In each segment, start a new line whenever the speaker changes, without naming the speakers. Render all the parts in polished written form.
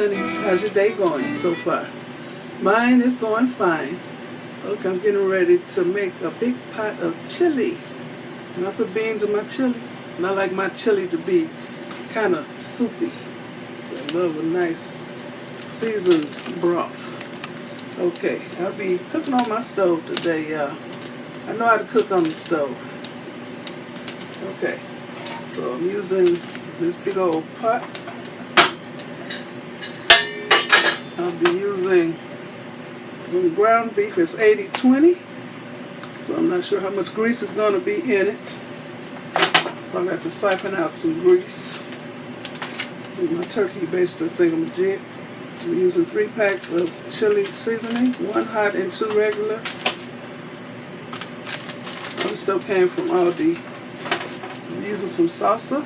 honeys. How's your day going so far? Mine is going fine. Look, I'm getting ready to make a big pot of chili. And I put beans in my chili. And I like my chili to be kind of soupy. So I love a nice seasoned broth. Okay, I'll be cooking on my stove today, y'all. I know how to cook on the stove. Okay, so I'm using this big old pot. I'll be using some ground beef. It's 80-20. So I'm not sure how much grease is going to be in it. I'll have to siphon out some grease. And my turkey baster thingamajig. I'm using 3 packs of chili seasoning, 1 hot and 2 regular. All this stuff came from Aldi. I'm using some salsa,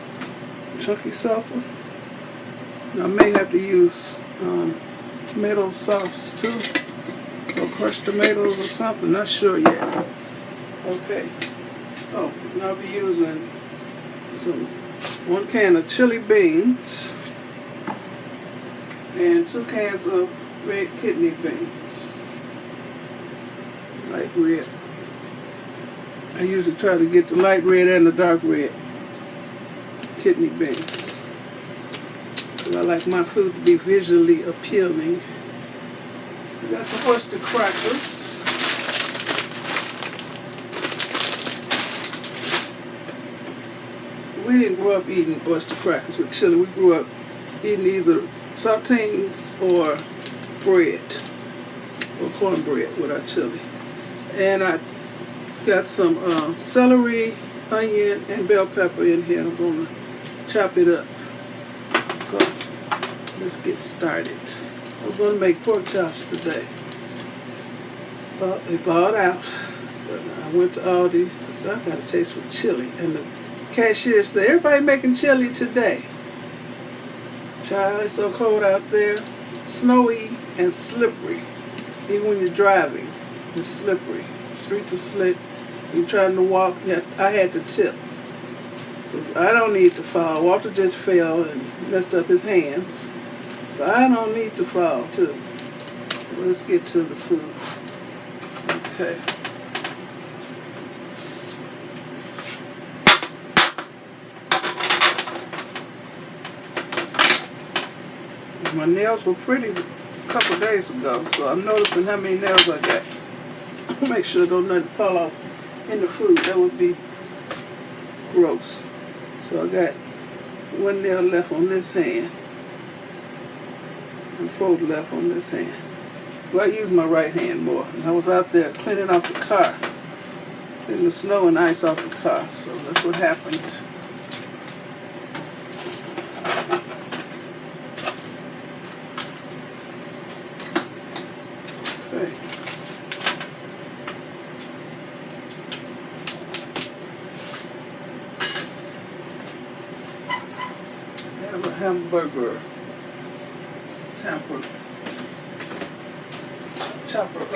chunky salsa. And I may have to use tomato sauce too, or crushed tomatoes or something, not sure yet. Okay. Oh, and I'll be using 1 can of chili beans and 2 cans of red kidney beans, light red. I usually try to get the light red and the dark red kidney beans. I like my food to be visually appealing. We got some oyster crackers. We didn't grow up eating oyster crackers with chili. We grew up eating either saltines or bread, or cornbread with our chili. And I got some celery, onion, and bell pepper in here. I'm going to chop it up. So let's get started. I was going to make pork chops today, but they thawed out. But I went to Aldi. I said, I got a taste for chili. And the cashier said, everybody making chili today. Child, it's so cold out there. Snowy and slippery. Even when you're driving, it's slippery. Streets are slick. You're trying to walk. I had to tip. I don't need to fall. Walter just fell and messed up his hands. So I don't need to fall too. Let's get to the food. Okay. My nails were pretty a couple days ago, so I'm noticing how many nails I got. Make sure don't nothing fall off in the food. That would be gross. So I got 1 nail left on this hand and 4 left on this hand. Well, I use my right hand more. And I was out there cleaning off the car, cleaning the snow and ice off the car. So that's what happened. Okay. Hamburger chopper oven.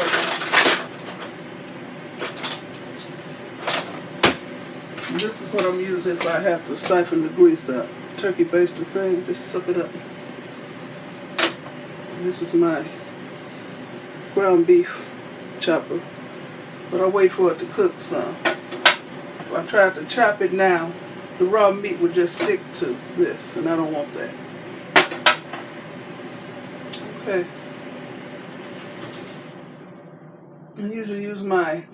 This is what I'm using if I have to siphon the grease out. Turkey baster thing, just suck it up. And this is my ground beef chopper, but I wait for it to cook some. If I try to chop it now, the raw meat would just stick to this, and I don't want that. Okay. I usually use my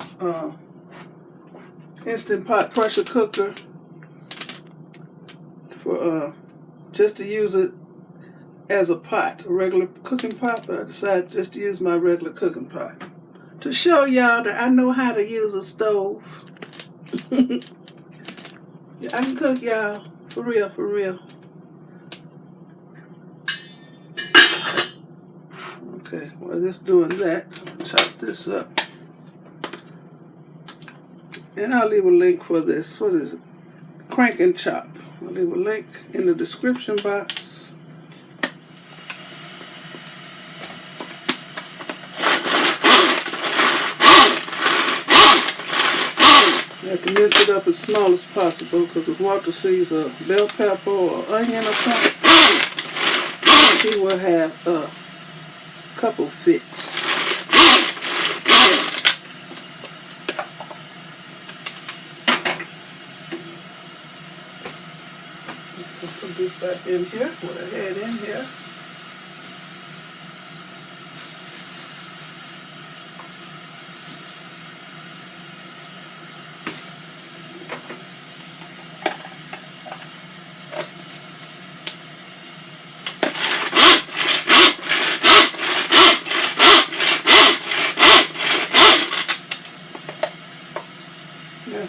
Instant Pot pressure cooker for just to use it as a pot, a regular cooking pot, but I decided just to use my regular cooking pot to show y'all that I know how to use a stove. Yeah, I can cook, y'all. For real, for real. Okay, while this doing that, chop this up. And I'll leave a link for this. What is it? Crank and Chop. I'll leave a link in the description box. You have to mince it up as small as possible, because if Walter sees a bell pepper or onion or something, he will have a couple fits. Put this back in here, what I had in here.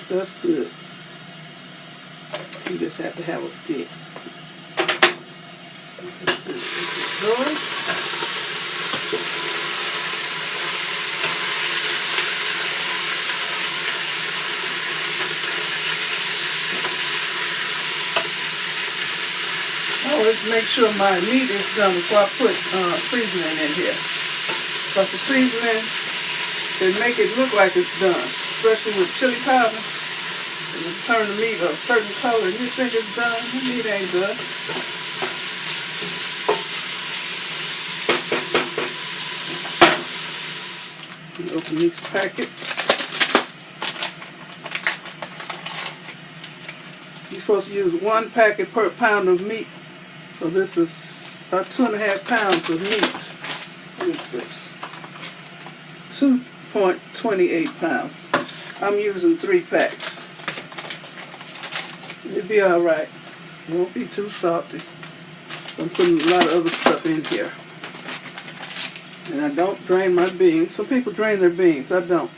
That's good. You just have to have a fit. Let's see, this is going. I always make sure my meat is done before I put seasoning in here. But the seasoning, they make it look like it's done, especially with chili powder. You turn the meat a certain color and you think it's done, the meat ain't done. You open these packets. You're supposed to use 1 packet per pound of meat. So this is about 2.5 pounds of meat. What is this? 2.28 pounds. I'm using 3 packs. It'll be alright. It won't be too salty. So I'm putting a lot of other stuff in here. And I don't drain my beans. Some people drain their beans. I don't.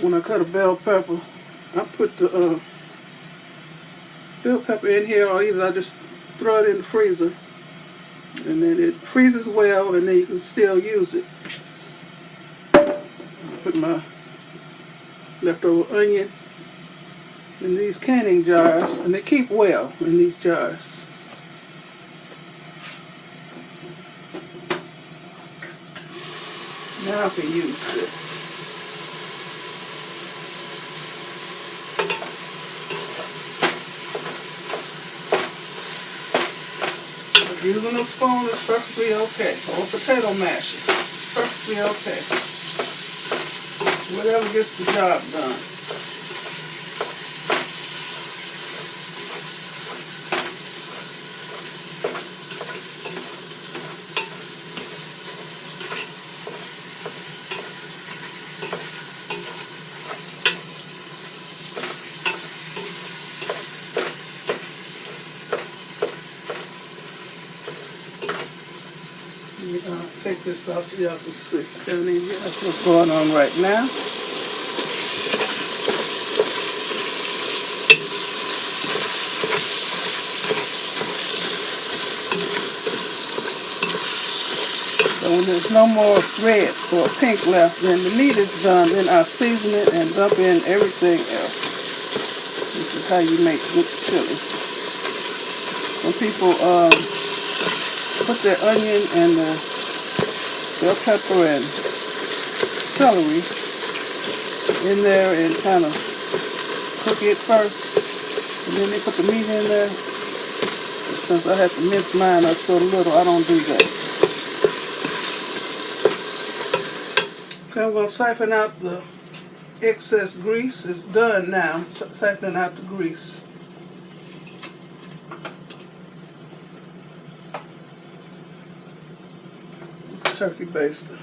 When I cut a bell pepper, I put the bell pepper in here, or either I just throw it in the freezer. And then it freezes well, and then you can still use it. I put my leftover onion in these canning jars, and they keep well in these jars. Now I can use this. Using a spoon is perfectly okay, or potato masher, it's perfectly okay. Whatever gets the job done. Take this out so y'all can see. Down in here, that's what's going on right now. So when there's no more red or pink left, then the meat is done. Then I season it and dump in everything else. This is how you make good chili. Some people put their onion and the bell pepper and celery in there and kind of cook it first, and then they put the meat in there. And since I have to mince mine up so little, I don't do that. Okay, I'm going to siphon out the excess grease. It's done now, siphoning out the grease. Turkey baster.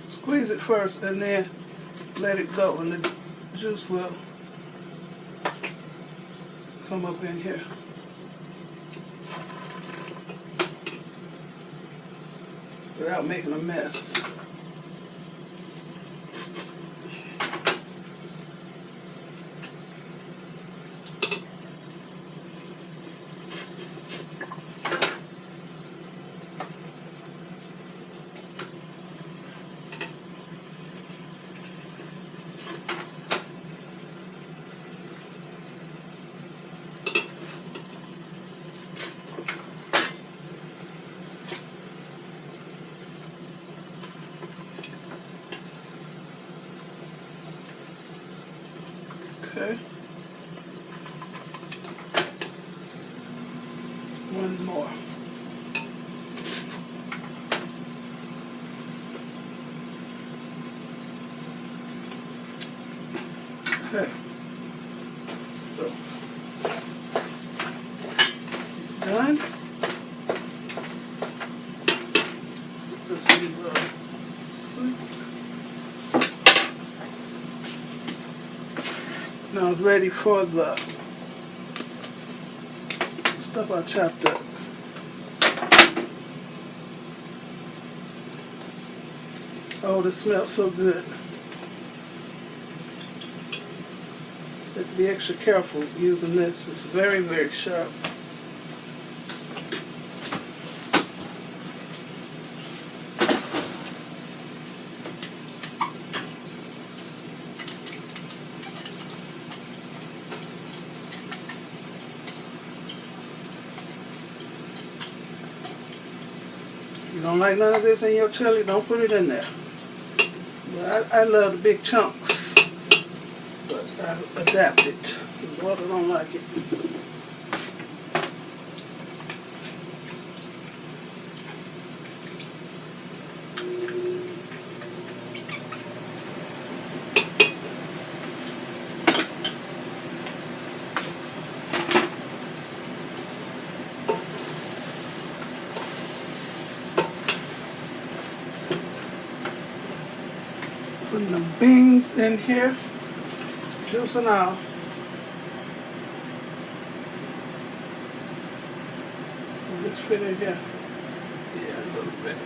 Squeeze it first and then let it go, and the juice will come up in here. Without making a mess. Okay. One more. Okay. So, done. This is soup. Now it's ready for the stuff I chopped up. Oh, this smells so good. Have to be extra careful using this. It's very, very sharp. You don't like none of this in your chili, don't put it in there. But I love the big chunks, but I adapt it. The water don't like it. Putting the beans in here, juice and all. Will this fit in here? Yeah, a little bit.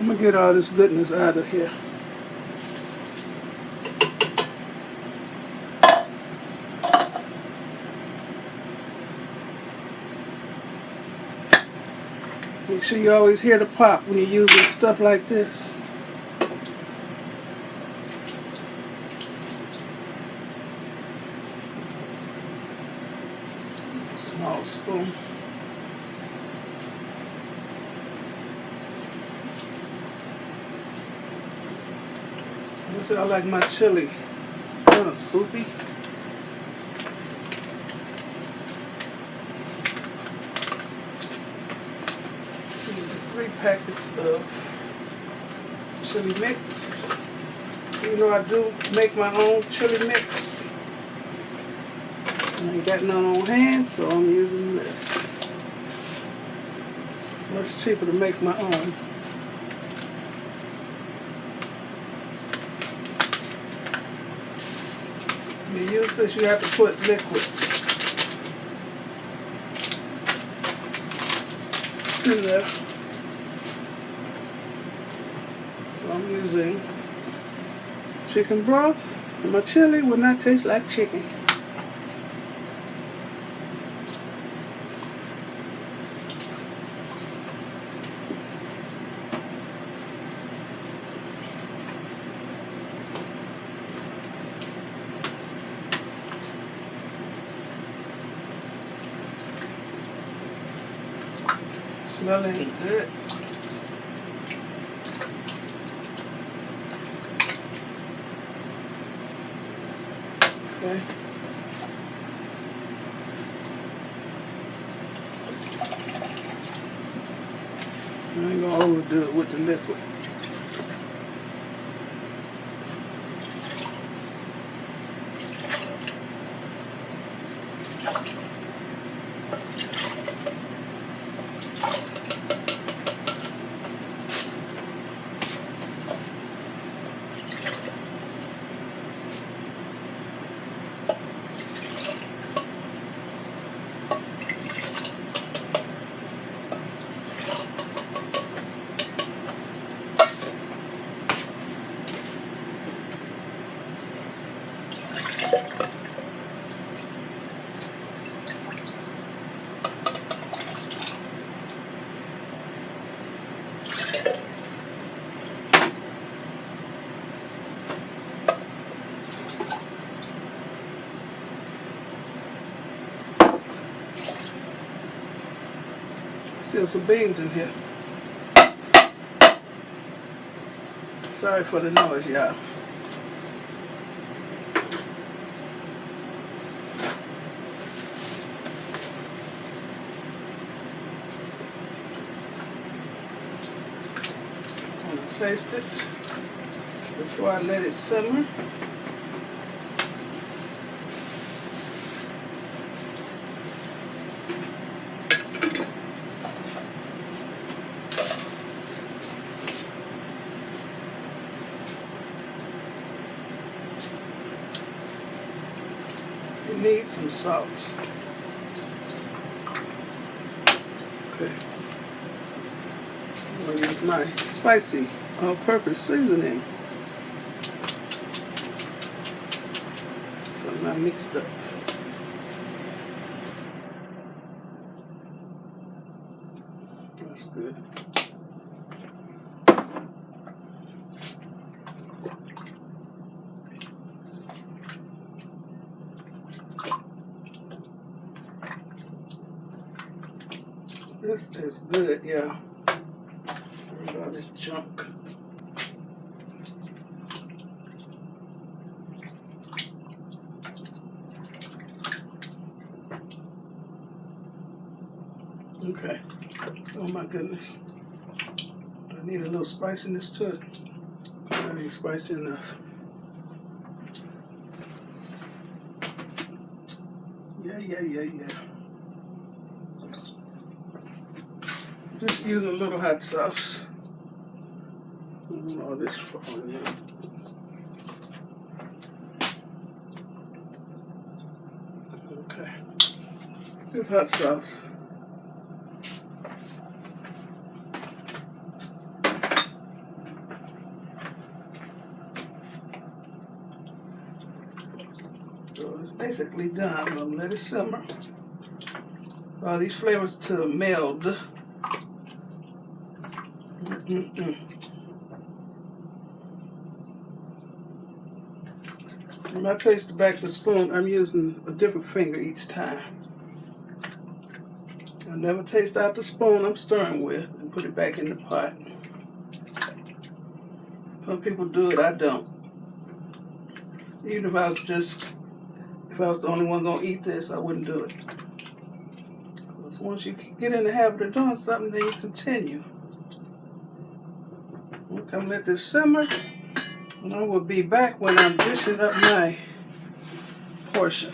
I'm gonna get all this goodness out of here. Make sure you always hear the pop when you're using stuff like this. A small spoon. I said I like my chili kind of soupy. 3 packets of chili mix. You know I do make my own chili mix. I ain't got none on hand, so I'm using this. It's much cheaper to make my own. When you use this, you have to put liquid in there. So I'm using chicken broth, and my chili will not taste like chicken. Smelling good. Okay. I ain't gonna overdo it with the liquid. Still some beans in here. Sorry for the noise, y'all. I'm gonna taste it before I let it simmer. You need some salt. Okay. I'm gonna use my spicy all-purpose seasoning. So I'm not mixed up. That's good. This is good, yeah. Look at all this junk. Okay. Oh my goodness. I need a little spiciness to it. That ain't spicy enough. Yeah. Just using a little hot sauce. All this falling out. Okay. Just hot sauce. So it's basically done. I'm gonna let it simmer. All these flavors to meld. When I taste the back of the spoon, I'm using a different finger each time. I never taste out the spoon I'm stirring with and put it back in the pot. Some people do it, I don't. Even if I was the only one gonna eat this, I wouldn't do it. Because once you get in the habit of doing something, then you continue. We'll come let this simmer, and I will be back when I'm dishing up my portion.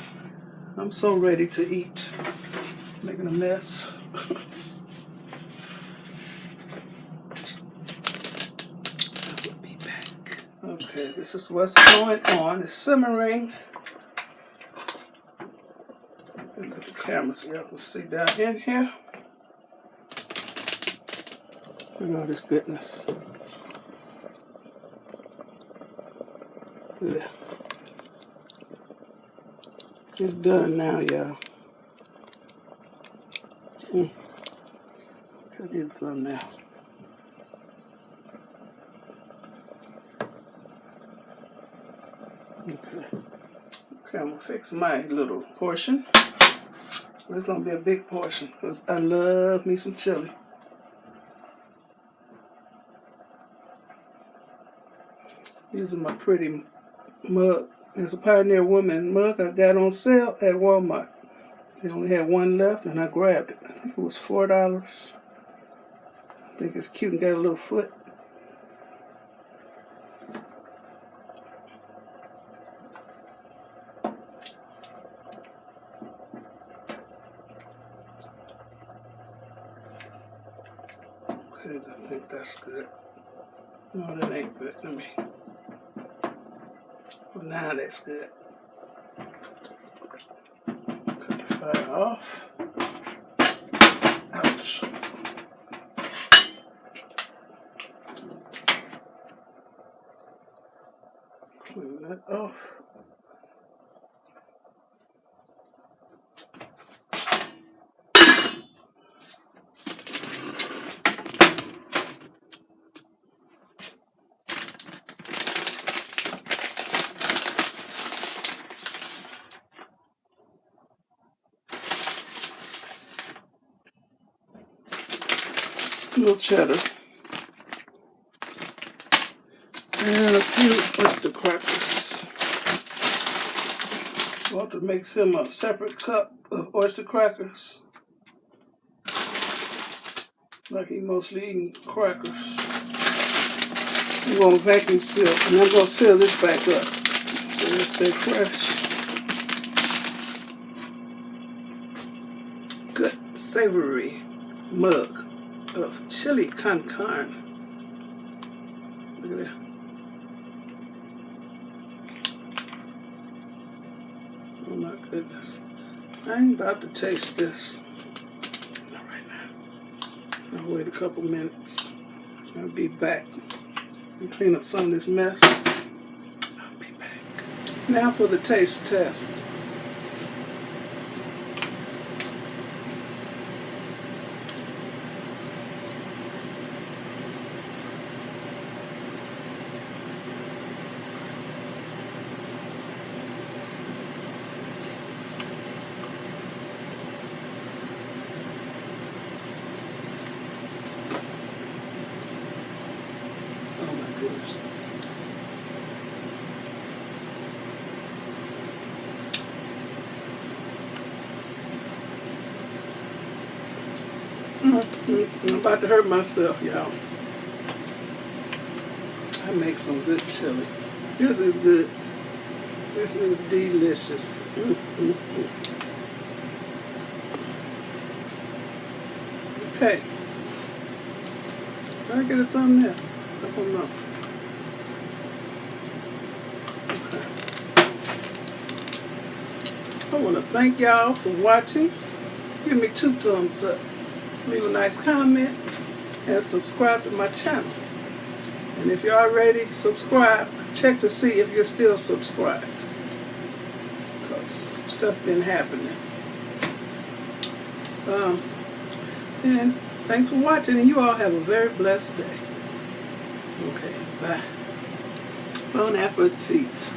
I'm so ready to eat. Making a mess. I will be back. Okay, this is what's going on. It's simmering. Let the camera so y'all can see down in here. Look at all this goodness. Yeah. It's done now, y'all. Cut it from now. Okay, I'm gonna fix my little portion. It's gonna be a big portion because I love me some chili. Using my pretty mug. It's a Pioneer Woman mug I got on sale at Walmart. They only had one left and I grabbed it. I think it was $4. I think it's cute and got a little foot. Okay, I think that's good. No, that ain't good. Let me. Well, now that's good. Cut the fire off. Ouch. Clean that off. A little cheddar. And a few oyster crackers. I want to mix him a separate cup of oyster crackers. Like he mostly eating crackers. I'm going to vacuum seal, and I'm going to seal this back up so it'll stay fresh. Good savory mug of chili con carne. Look at that. Oh my goodness. I ain't about to taste this. Not right now. I'll wait a couple minutes. I'll be back and clean up some of this mess. I'll be back. Now for the taste test. Oh my goodness. I'm about to hurt myself, y'all. I make some good chili. This is good. This is delicious. Okay. Can I get a thumbnail? I don't know. Okay. I want to thank y'all for watching. Give me 2 thumbs up. Leave a nice comment and subscribe to my channel. And if you're already subscribed, check to see if you're still subscribed. Because stuff been happening. And thanks for watching, and you all have a very blessed day. Okay, bye. Bon appetit.